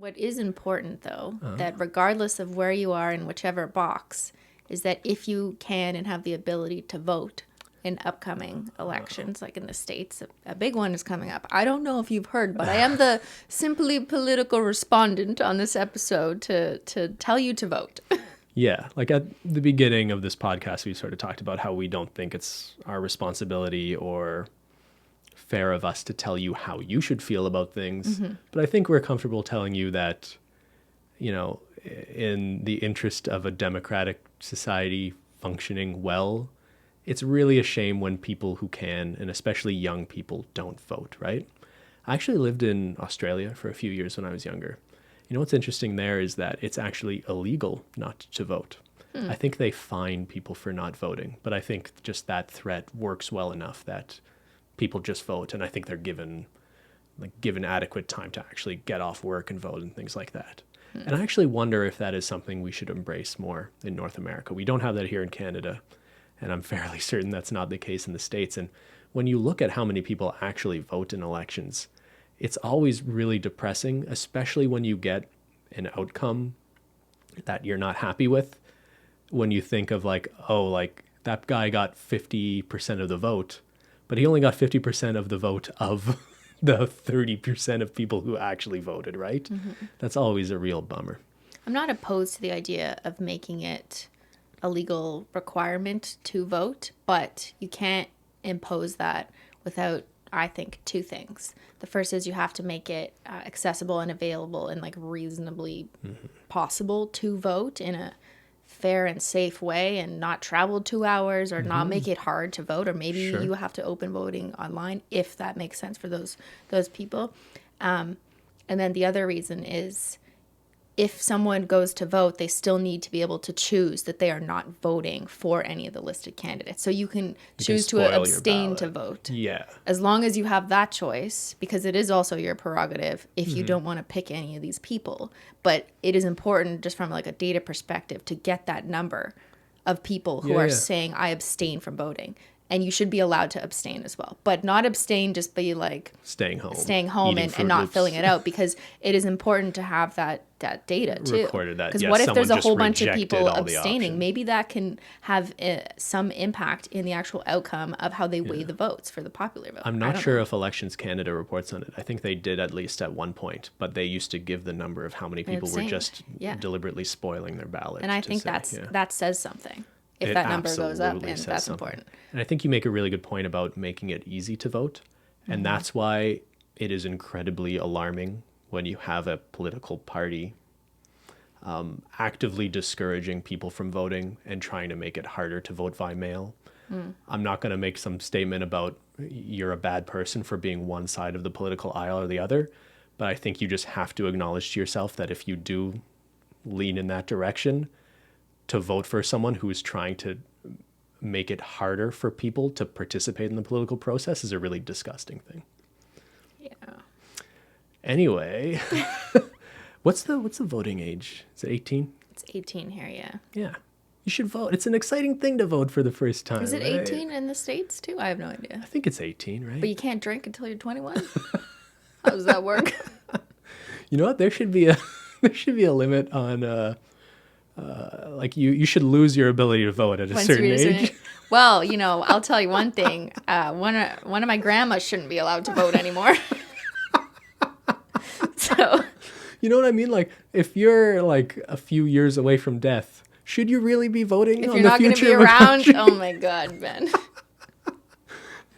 What is important, though, that regardless of where you are in whichever box, is that if you can and have the ability to vote in upcoming elections, like in the States, a big one is coming up. I don't know if you've heard, but I am the Simply Political respondent on this episode to tell you to vote. Yeah, like at the beginning of this podcast, we sort of talked about how we don't think it's our responsibility or fair of us to tell you how you should feel about things. Mm-hmm. But I think we're comfortable telling you that, you know, in the interest of a democratic society functioning well, it's really a shame when people who can, and especially young people, don't vote, right? I actually lived in Australia for a few years when I was younger. You know what's interesting there is that it's actually illegal not to vote. I think they fine people for not voting, but I think just that threat works well enough that people just vote, and I think they're given adequate time to actually get off work and vote and things like that. And I actually wonder if that is something we should embrace more in North America. We don't have that here in Canada, and I'm fairly certain that's not the case in the States. And when you look at how many people actually vote in elections, it's always really depressing, especially when you get an outcome that you're not happy with. When you think of like, oh, like that guy got 50% of the vote, but he only got 50% of the vote of the 30% of people who actually voted, right? Mm-hmm. That's always a real bummer. I'm not opposed to the idea of making it a legal requirement to vote, but you can't impose that without, I think, two things. The first is you have to make it accessible and available and like reasonably possible to vote in a fair and safe way, and not travel 2 hours or not make it hard to vote, or maybe you have to open voting online if that makes sense for those people. And then the other reason is if someone goes to vote, they still need to be able to choose that they are not voting for any of the listed candidates. So you can choose to abstain to vote. Yeah. As long as you have that choice, because it is also your prerogative if you don't want to pick any of these people. But it is important just from like a data perspective to get that number of people who are saying, I abstain from voting. And you should be allowed to abstain as well. But not abstain, just be like staying home and not filling it out, because it is important to have that data too. Recorded that. Because what if there's a whole bunch of people abstaining? Maybe that can have some impact in the actual outcome of how they weigh the votes for the popular vote. I'm not sure if Elections Canada reports on it. I think they did at least at one point, but they used to give the number of how many people were just deliberately spoiling their ballot. And I think that says something. If that number goes up, and that's important. And I think you make a really good point about making it easy to vote. And that's why it is incredibly alarming when you have a political party actively discouraging people from voting and trying to make it harder to vote by mail. I'm not going to make some statement about you're a bad person for being one side of the political aisle or the other, but I think you just have to acknowledge to yourself that if you do lean in that direction, to vote for someone who is trying to make it harder for people to participate in the political process is a really disgusting thing. Yeah. Anyway, what's the voting age? Is it 18? It's 18 here, yeah. Yeah. You should vote. It's an exciting thing to vote for the first time. Is it 18 in the States too? I have no idea. I think it's 18, right? But you can't drink until you're 21? How does that work? You know what? There should be a limit on like you should lose your ability to vote at a certain age. Well, you know, I'll tell you one thing. One of my grandmas shouldn't be allowed to vote anymore. So, you know what I mean? Like, if you're like a few years away from death, should you really be voting on the future of a country? If you're not going to be around, oh my God, Ben.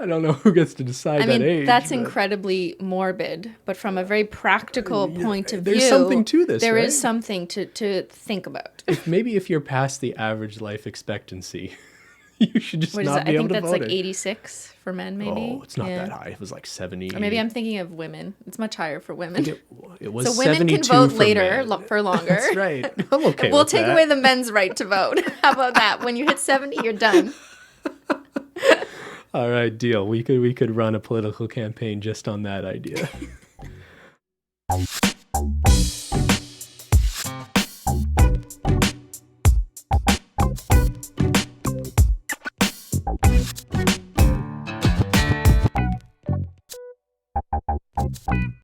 I don't know who gets to decide that age. That's incredibly morbid, but from a very practical point of view, there's something to this. There is something to think about. Maybe if you're past the average life expectancy, you should just not be able to vote. I think that's like 86 for men, maybe. Oh, it's not that high. It was like 70. Or maybe I'm thinking of women. It's much higher for women. It was so women can vote later for longer. That's right. I'm okay. We'll take away the men's right to vote. How about that? When you hit 70, you're done. All right, deal. We could run a political campaign just on that idea.